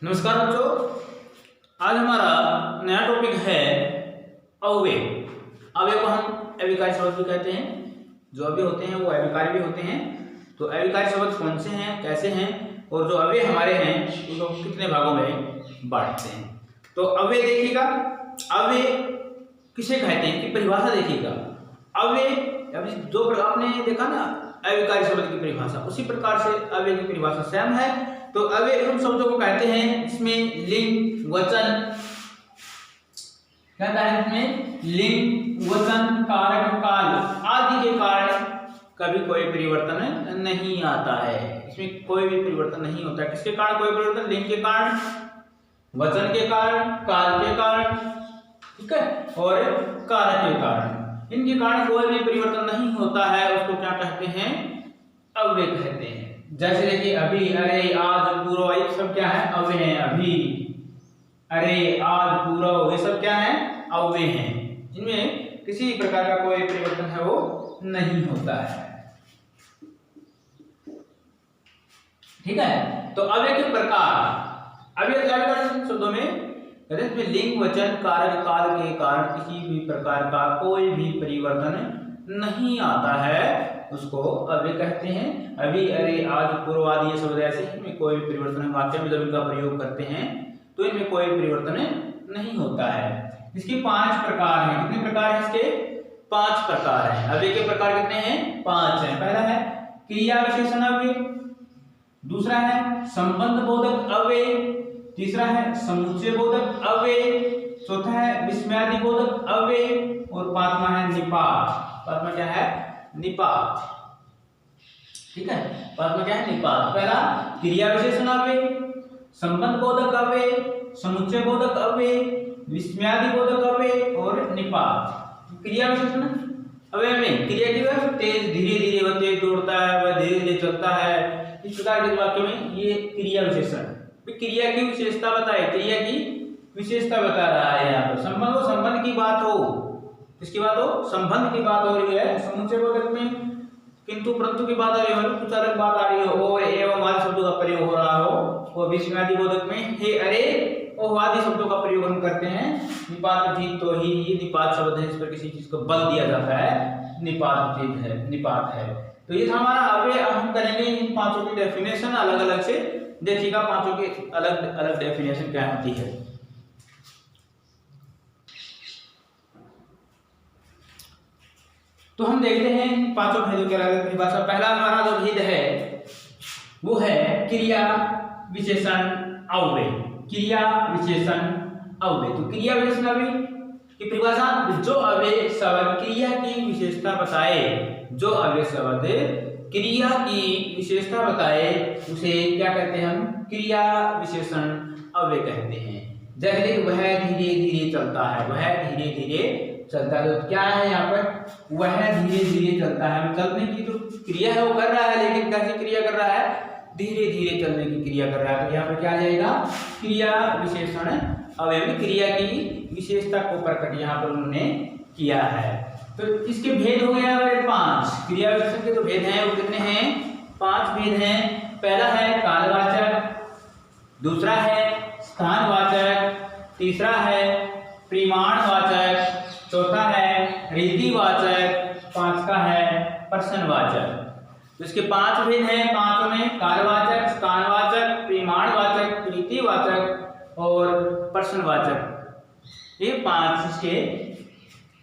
नमस्कार बच्चों, आज हमारा नया टॉपिक है अव्यय। अव्यय को हम अविकारी शब्द भी कहते हैं। जो अव्यय होते हैं वो अविकारी भी होते हैं। तो अविकारी शब्द कौन से हैं, कैसे हैं और जो अव्यय हमारे हैं उनको कितने भागों में बांटते हैं। तो अव्यय देखिएगा, अव्यय किसे कहते हैं कि परिभाषा देखिएगा। अव्यय जो आपने देखा ना अविकारी शब्द की परिभाषा, उसी प्रकार से अव्यय की परिभाषा सेम है। तो अव्यय उन शब्दों को कहते हैं जिसमें लिंग, वचन कहता है, इसमें लिंग, वचन, कारक, काल आदि के कारण कभी कोई परिवर्तन नहीं आता है। इसमें कोई भी परिवर्तन नहीं होता है। किसके कारण कोई परिवर्तन? लिंग के कारण, वचन के कारण, काल के कारण, ठीक है, और कारक के कारण। इनके कारण कोई भी परिवर्तन नहीं होता है। उसको क्या कहते हैं? अव्यय कहते हैं। जैसे देखिए अभी, अरे, आज, पूर्व, ये सब क्या है? अव्यय हैं। अभी, अरे, आज, पूर्व, ये सब क्या है? अव्यय हैं। इनमें किसी प्रकार का कोई परिवर्तन है वो नहीं होता है। ठीक है। तो अव्यय के प्रकार, अव्यय शब्दों में कहते हैं इसमें लिंग, वचन, कारक, काल के कारण किसी भी प्रकार का कोई भी परिवर्तन नहीं आता है, उसको अव्यय कहते हैं। अभी, अरे, आज, पूर्व आदि ये शब्द ऐसे इनमें कोई भी परिवर्तन, वाक्य में जब इनका प्रयोग करते हैं तो इनमें कोई परिवर्तन नहीं होता है। इसके 5 प्रकार हैं। कितने प्रकार हैं इसके? 5 प्रकार हैं। अव्यय के प्रकार कितने हैं? 5 हैं। पहला है क्रिया विशेषण अव्यय, दूसरा है संबंध बोधक अव्यय, तीसरा है समुच्चय बोधक अव्यय, चौथा है विस्मयादि बोधक अव्यय और पांचवा है निपात। पांचवा क्या है? निपात। ठीक है, पांचवा क्या है? निपात। पहला क्रिया विशेषण अव्यय, संबंध बोधक अव्यय, समुच्चय बोधक अव्यय, विस्मयादि बोधक अव्यय और निपात। क्रिया विशेषण अव्यय में क्रिया की वजह तेज, धीरे धीरे वह तेज दौड़ता है, वह धीरे धीरे चलता है, इस प्रकार के वाक्य में ये क्रिया विशेषण। क्रिया की विशेषता बताए, क्रिया की विशेषता बता रहा है यहाँ पर। संबंध की बात हो, किसकी बात हो? संबंध की बात हो रही है। समुच्चय बोधक में किंतु परंतु की बात आ रही हो, कुछ अलग बात आ रही हो, और एवं आदि शब्दों का प्रयोग हो रहा हो। और विस्मयादि बोधक में हे, अरे, और आदि शब्दों का प्रयोग हम करते हैं। निपात भी तो ही, ये निपात शब्द है जिस पर किसी चीज को बल दिया जाता है, निपात चीज है, निपात है। तो ये था हमारा अव्यय। अब हम करेंगे इन 5 की डेफिनेशन अलग अलग से। देखिएगा 5 की अलग अलग डेफिनेशन क्या होती है। तो हम देखते हैं इन 5 भेदों के अलग परिभाषा। पहला हमारा जो भेद है वो है क्रिया विशेषण अव्यय। क्रिया विशेषण अव्यय। तो क्रिया विशेषण अव्यय की परिभाषा, जो अव्यय शब्द क्रिया की विशेषता बताए, जो अव्यय शब्द क्रिया की विशेषता बताए उसे क्या कहते हैं? हम क्रिया विशेषण अव्यय कहते हैं। जैसे वह धीरे धीरे चलता है, वह धीरे धीरे चलता है। तो क्या है यहाँ पर? वह धीरे धीरे चलता है। चलने की जो क्रिया है वो कर रहा है, लेकिन कैसी क्रिया कर रहा है? धीरे धीरे चलने की क्रिया कर रहा है। तो यहाँ पर क्या आ जाएगा? क्रिया विशेषण अव्यय में क्रिया की विशेषता को प्रकट यहाँ पर उन्होंने किया है। तो इसके भेद हो गए हमारे 5। क्रिया विशेषण के जो भेद हैं वो कितने हैं? 5 भेद हैं। पहला है कालवाचक, दूसरा है स्थानवाचक, तीसरा है परिमाणवाचक, चौथा है रीतिवाचक, 5वां है प्रश्नवाचक। तो इसके 5 भेद हैं। 5 में कालवाचक, स्थानवाचक, परिमाणवाचक, रीतिवाचक और प्रश्नवाचक, ये 5 इसके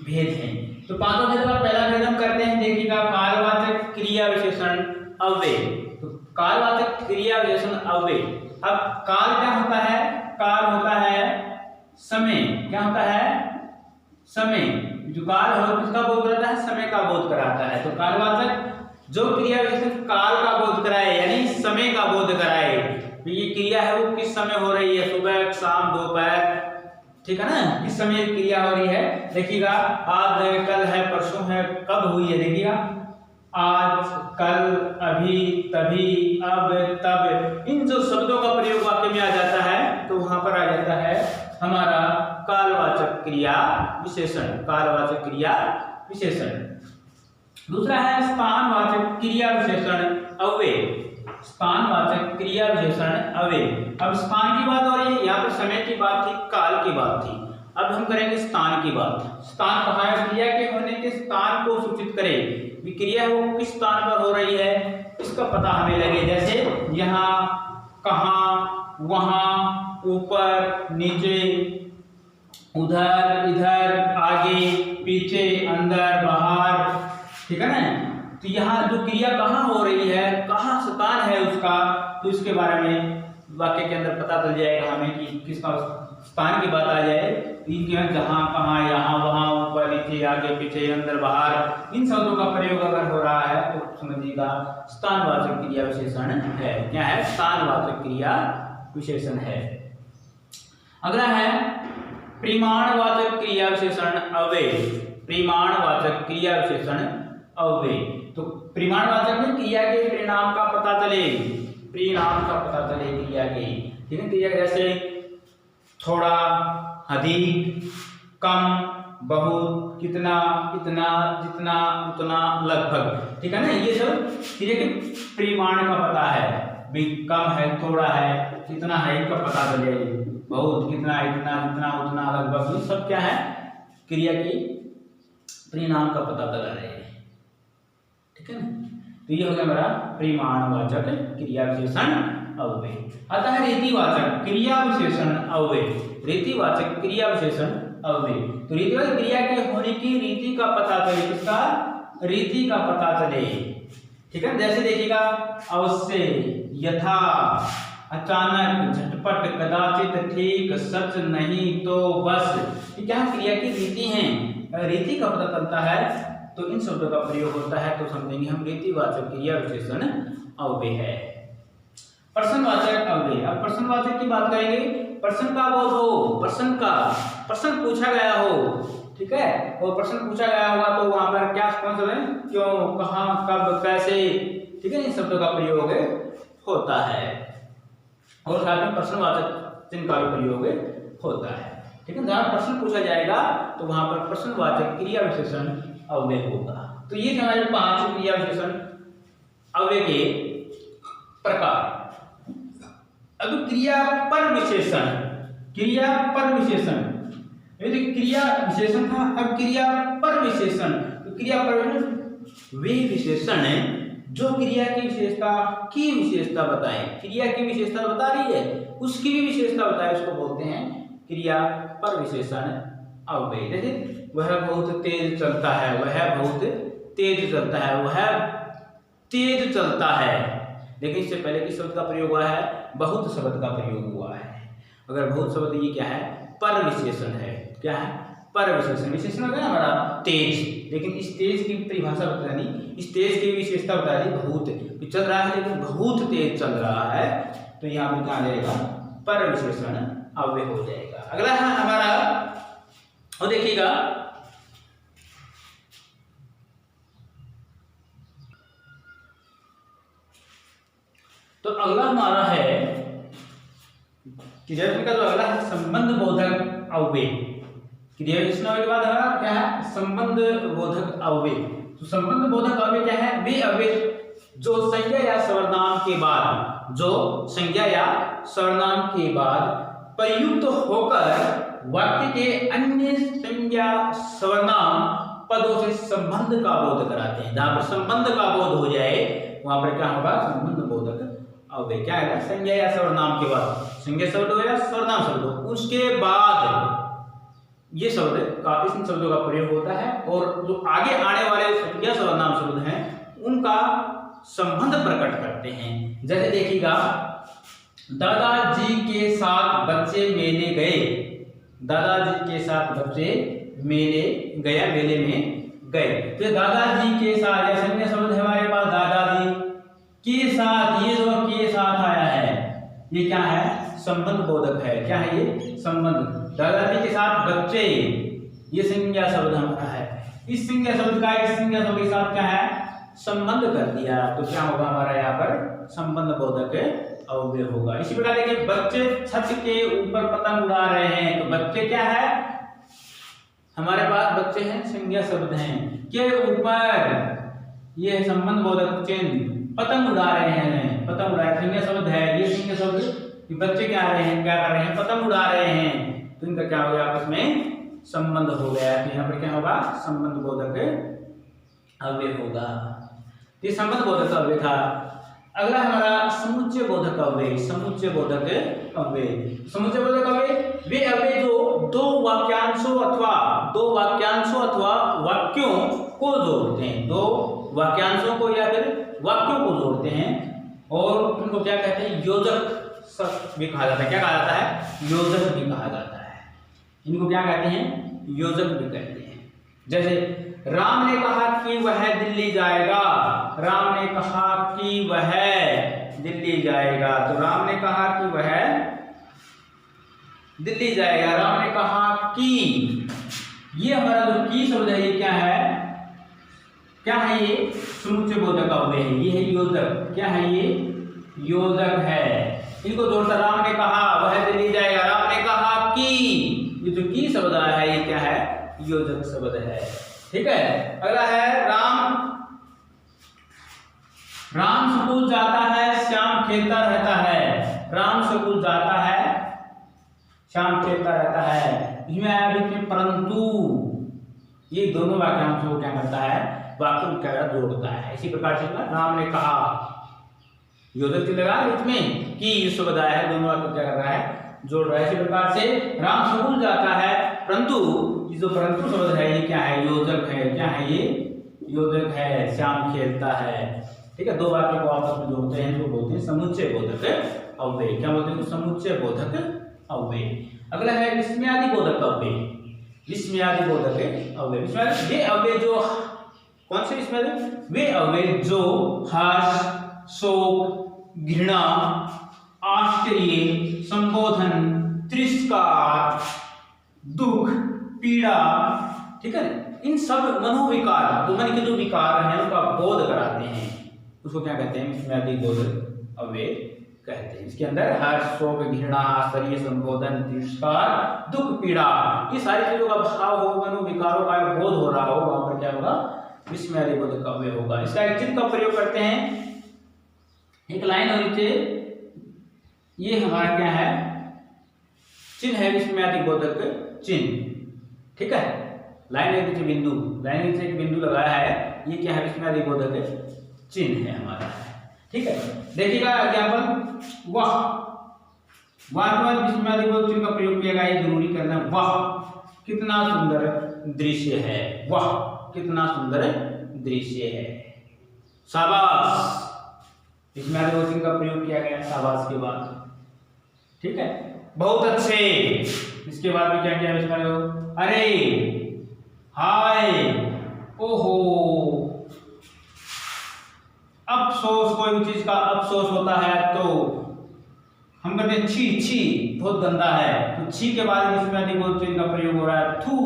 भेद हैं। तो 5 भेद का पहला भेद हम करते हैं। देखिएगा कालवाचक क्रिया विशेषण अव्यय। तो कालवाचक क्रिया विशेषण अव्यय। अब काल क्या होता है? काल होता है समय। क्या होता है? समय। जो काल हो किसका बोध कराता है? समय का बोध कराता है। तो कालवाचक जो क्रिया विशेषण काल का बोध कराए, यानी समय का बोध कराए। तो ये क्रिया है वो किस समय हो रही है? सुबह, शाम, दोपहर, ठीक है ना? किस समय क्रिया हो रही है? देखिएगा आज है, कल है, परसों है, कब हुई है? देखिएगा आज, कल, अभी, तभी, अब, तब, इन जो शब्दों का प्रयोग वाक्य में आ जाता है तो वहां पर आ जाता है हमारा कालवाचक क्रिया विशेषण। कालवाचक क्रिया विशेषण। दूसरा है स्थानवाचक क्रिया विशेषण अव्यय। स्थानवाचक क्रिया विशेषण अव्यय। अब स्थान की बात हो रही है, यहाँ पर समय की बात थी, काल की बात थी। अब हम करेंगे स्थान की बात। स्थान कहाँ है? क्रिया के होने के स्थान को सूचित करे। क्रिया वो किस स्थान पर हो रही है इसका पता हमें लगे। जैसे यहाँ, कहाँ, वहाँ, ऊपर, नीचे, उधर, इधर, आगे, पीछे, अंदर, बाहर, ठीक है ना। तो यहाँ जो क्रिया कहाँ हो रही है, कहाँ स्थान है उसका, तो इसके बारे में वाक्य के अंदर पता चल जाएगा हमें कि किसका स्थान की बात आ जाए। जहाँ, कहाँ, यहाँ, वहाँ, ऊपर, नीचे, आगे, पीछे, अंदर, बाहर, इन शब्दों का प्रयोग अगर हो रहा है तो समझिएगा स्थानवाचक क्रिया विशेषण है। क्या है? स्थानवाचक क्रिया विशेषण है। अगला है परिमाणवाचक क्रिया विशेषण अव्यय। परिमाणवाचक क्रिया विशेषण अव्यय। तो परिमाणवाचक में क्रिया के परिणाम का पता चले, परिणाम का पता चले क्रिया के, ठीक है। क्रिया जैसे थोड़ा, अधिक, कम, बहुत, कितना, इतना, जितना, उतना, लगभग, ठीक है ना। ये सब क्रिया के परिमाण का पता है। भी कम है, थोड़ा है, कितना है, इनका पता चले। बहुत, कितना, इतना, जितना, उतना, लगभग, ये सब क्या है? क्रिया की परिणाम का पता चला रहे हैं, ठीक है ना। तो ये हो गया हमारा परिमाणवाचक क्रिया विशेषण अव्यय। आता है रीतिवाचक क्रिया विशेषण अव्यय। रीतिवाचक क्रिया विशेषण अव्यय। तो रीतिवाचक क्रिया के होने की रीति का पता चले, किसका? रीति का पता चले, ठीक है। जैसे देखिएगा अवश्य, यथा, अचानक, झटपट, कदाचित, ठीक, सच, नहीं, तो, बस, ये क्या क्रिया की रीति हैं। रीति का पता चलता है तो इन शब्दों का प्रयोग होता है, तो समझेंगे हम रीतिवाचक क्रिया विशेषण अव्यय है। प्रश्नवाचक अव्यय। अब प्रश्नवाचक की बात करेंगे। प्रश्न का बोध हो, प्रश्न का, प्रश्न पूछा गया हो, ठीक है, और प्रश्न पूछा गया होगा तो वहां पर क्या कौन सा है? क्यों, कहाँ, कब, कैसे, ठीक है, इन शब्दों का प्रयोग होता है। और साथ में प्रश्नवाचक चिन्ह का भी प्रयोग होता है, ठीक है। जहां प्रश्न पूछा जाएगा तो वहां पर प्रश्नवाचक क्रिया विशेषण अव्यय होगा। तो ये हमारे 5 क्रिया विशेषण अव्यय के प्रकार। अब क्रिया पर विशेषण, क्रिया पर विशेषण, ये क्रिया विशेषण था, अब क्रिया पर विशेषण। तो क्रिया पर वे विशेषण है जो क्रिया की विशेषता बताएं। क्रिया की विशेषता बता रही है, उसकी भी विशेषता बताए, उसको बोलते हैं क्रिया पर विशेषण अव्यय। जैसे वह बहुत तेज चलता है, वह बहुत तेज चलता है, वह तेज चलता है, लेकिन इससे पहले किस शब्द का प्रयोग हुआ है? बहुत शब्द का प्रयोग हुआ है। अगर बहुत शब्द ये क्या है? पर विशेषण है। क्या है? पर विशेषण। विशेषण होगा हमारा तेज, लेकिन इस तेज की परिभाषा बतानी, इस तेज की विशेषता बता दी, बहुत चल रहा है लेकिन बहुत तेज चल रहा है, तो यहाँ पे क्या आ जाएगा? पर विशेषण अव्यय हो जाएगा। अगला है हमारा, और देखिएगा तो अगला हमारा है क्रियाविशेषण का जो अगला है संबंध बोधक अव्यय। क्रियाविशेषण के बाद हमारा क्या है? संबंध बोधक अव्यय। तो संबंध बोधक अव्यय क्या है? वे अव्यय जो संज्ञा या सर्वनाम के बाद, जो संज्ञा या सर्वनाम के बाद प्रयुक्त होकर वाक्य के अन्य संज्ञा सर्वनाम पदों से संबंध का बोध कराते हैं। जहां पर संबंध का बोध हो जाए वहां पर क्या होगा? संबंध बोधक अव्यय। क्या है? संज्ञा या सर्वनाम के बाद, संज्ञा शब्द हो या सर्वनाम शब्द हो, उसके बाद ये शब्द का, इन शब्दों का प्रयोग होता है, और जो आगे आने वाले संज्ञा सर्वनाम शब्द हैं उनका संबंध प्रकट करते हैं। जैसे देखिएगा, दादाजी के साथ बच्चे मेले गए। दादाजी के साथ बच्चे मेले गया, मेले में गए। तो दादाजी के साथ या संज्ञा शब्द है हमारे पास, दादाजी के साथ, ये जो के साथ आया है ये क्या है? संबंध बोधक है। क्या है ये? संबंध। दादाजी के साथ बच्चे, ये संज्ञा शब्द हमारा है। इस संज्ञा शब्द का इस संज्ञा शब्द के साथ क्या है? संबंध कर दिया, तो क्या होगा हमारा यहाँ पर? संबंध बोधक अव्यय होगा। इसी प्रकार देखिए, बच्चे छत के ऊपर पतंग उड़ा रहे हैं, तो बच्चे क्या है हमारे पास? बच्चे हैं, संज्ञा शब्द हैं। के ऊपर, ये संबंध बोधक चिन्ह, पतंग उड़ा रहे हैं, पतंग उड़ा रहे हैं, संज्ञा शब्द है, ये संज्ञा शब्द कि बच्चे क्या कर रहे हैं, पतंग उड़ा रहे हैं, तो इनका क्या हो गया, आपस में संबंध हो गया। तो यहाँ पर क्या होगा, संबंध बोधक अव्यय होगा। ये संबंध बोधक अव्यय था। अगला हमारा समुच्चय बोधक अव्यय। समुच्चय बोधक अव्यय, समुच्चय बोधक अव्यय वे अव्यय जो दो वाक्यांशों अथवा वाक्यों को जोड़ते हैं, दो वाक्यांशों को या फिर वाक्यों को जोड़ते हैं, और उनको क्या कहते हैं, योजक भी कहा जाता है। क्या कहा जाता है, योजक भी कहा जाता है। इनको क्या कहते हैं, योजक भी कहते हैं। जैसे राम ने कहा कि वह दिल्ली जाएगा, राम ने कहा कि वह दिल्ली जाएगा, तो राम ने कहा कि वह दिल्ली जाएगा, राम ने कहा कि, ये हमारा जो की शब्द है ये क्या है, ये समुच्चय बोधक अव्यय है, ये है योजक। क्या है ये, योजक है। इनको जोड़ता, राम ने कहा वह दिल्ली जाएगा, राम ने कहा कि, ये जो की शब्द है ये क्या है, योजक शब्द है। ठीक है। अगला है राम स्कूल जाता है, श्याम खेलता रहता है। राम स्कूल जाता है, श्याम खेलता रहता है। इसमें आया बीच में परंतु, ये दोनों वाक्यांशों को क्या करता है, वाक्य को क्या जोड़ता है। इसी प्रकार से राम ने कहा, योजक से लगा बीच में कि शब्द आया है, दोनों वाक्य क्या कर रहा है, जोड़ रहा है। इसी प्रकार से राम स्कूल जाता है, परंतु ये जो परंतु शब्द है ये क्या है, योजक है। क्या है ये, योजक है। श्याम खेलता है। ठीक है, दो वाक्यों को आपस में जोड़ते हैं, जो बोलते हैं समुच्चय बोधक अव्यय। क्या बोलते हैं, समुच्चय बोधक अव्यय। अगला है विस्मयादि बोधक अव्यय। विस्मयादि बोधक अव्यय, वे अव्यय जो, कौन से विस्मयादि, वे अव्यय जो हर्ष, शोक, घृणा, आश्चर्य, संबोधन, तिरस्कार, दुख, पीड़ा, ठीक है, इन सब मनोविकार, तो मन के जो विकार हैं उनका बोध कराते हैं, उसको क्या कहते हैं, विस्मयादि बोधक अव्यय कहते हैं। इसके अंदर हर्ष, शोक, घृणा, आश्चर्य, संबोधन, तिरस्कार, दुख, पीड़ा, ये सारी चीजों का भाव हो, मनोविकारों का बोध हो रहा हो, वहां पर क्या होगा, विस्मयादि बोधक अव्यय होगा। इसका एक चिन्ह का प्रयोग करते हैं, एक लाइन और नीचे ये हमारा क्या है, चिन्ह है विस्मयादि बोधक चिन्ह। ठीक है, लाइन के नीचे बिंदु, लाइन के नीचे एक बिंदु लगाया है, ये क्या है, विस्मयादि बोधक चिन्ह है हमारा। ठीक है, देखिएगा एग्जाम्पल, वाह, वाह के बाद विस्मयादि बोधक चिन्ह का प्रयोग किया गया, ये जरूरी करना। वाह कितना सुंदर दृश्य है, वाह कितना सुंदर दृश्य है। शाबाश, विस्मयादि बोधक चिन्ह का प्रयोग किया गया शाबाश के बाद। ठीक है, बहुत अच्छे, इसके बाद में क्या किया विस्मयादि बोधक, अरे, हाय, ओहो, अफसोस, कोई भी चीज का अफसोस होता है तो हम कहते हैं छी, छी बहुत गंदा है, तो छी के बाद विस्मयादि बोधक चिन्ह का प्रयोग हो रहा है, थू।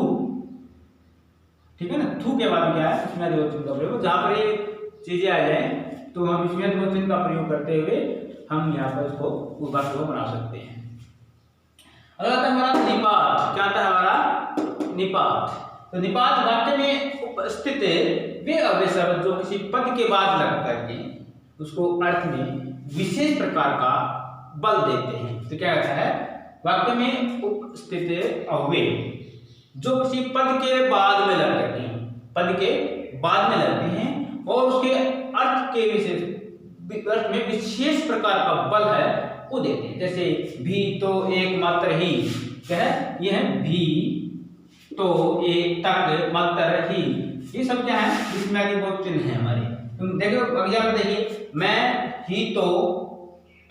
ठीक है ना, थू के बाद क्या है, विस्मयादि बोधक चिन्ह का प्रयोग। जहां पर ये चीजें आ जाए तो हम विस्मयादि बोधक चिन्ह का प्रयोग करते हुए हम यहाँ पर इसको उस वाक्य को बना सकते हैं। अगला था हमारा निपात। क्या था हमारा, निपात। तो निपात वाक्य में उपस्थित वे अव्यय शब्द जो किसी पद के बाद लग करके उसको अर्थ में विशेष प्रकार का बल देते हैं। तो क्या कहता है, वाक्य में उपस्थित अव्यय जो किसी पद के बाद में लग करके, पद के बाद में लगते हैं और उसके अर्थ के विशेष, अर्थ में विशेष प्रकार का बल है वो देते हैं। जैसे भी तो एकमात्र ही, क्या है, ये है भी तो एक तक मात्र ही, ये सब क्या है, विस्मयादि बोधक चिन्ह है हमारे। तुम देखो एग्जाम्पल देखिए, मैं ही तो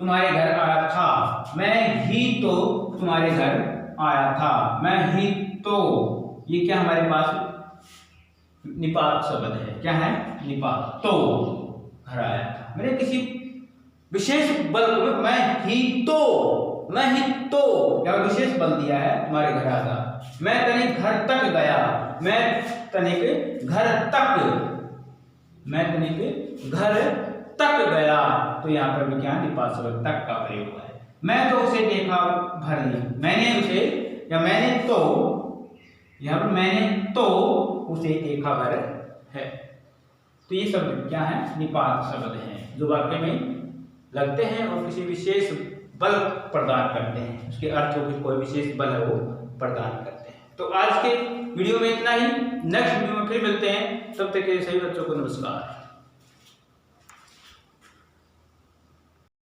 तुम्हारे घर आया था, मैं ही तो तुम्हारे घर आया था, मैं ही तो, ये क्या हमारे पास निपात शब्द है। क्या है, निपात, तो घर आया था, मैंने किसी विशेष बल, मैं ही तो क्या विशेष बल दिया है, तुम्हारे घर आया, मैं तनिक घर तक गया, मैं तनिक घर तक गया, तो यहाँ पर भी क्या निपात शब्द तक का प्रयोग है। मैं तो उसे देखा भर ली, मैंने उसे, या मैंने तो, यहाँ पर मैंने तो उसे देखा भर है। तो ये शब्द क्या है, निपात शब्द है जो वाक्य में लगते हैं और किसी विशेष बल प्रदान करते हैं, उसके अर्थ हो कि कोई विशेष बल है वो प्रदान करते हैं। तो आज के वीडियो में इतना ही, नेक्स्ट वीडियो में फिर मिलते हैं, तब तक के सभी बच्चों को नमस्कार।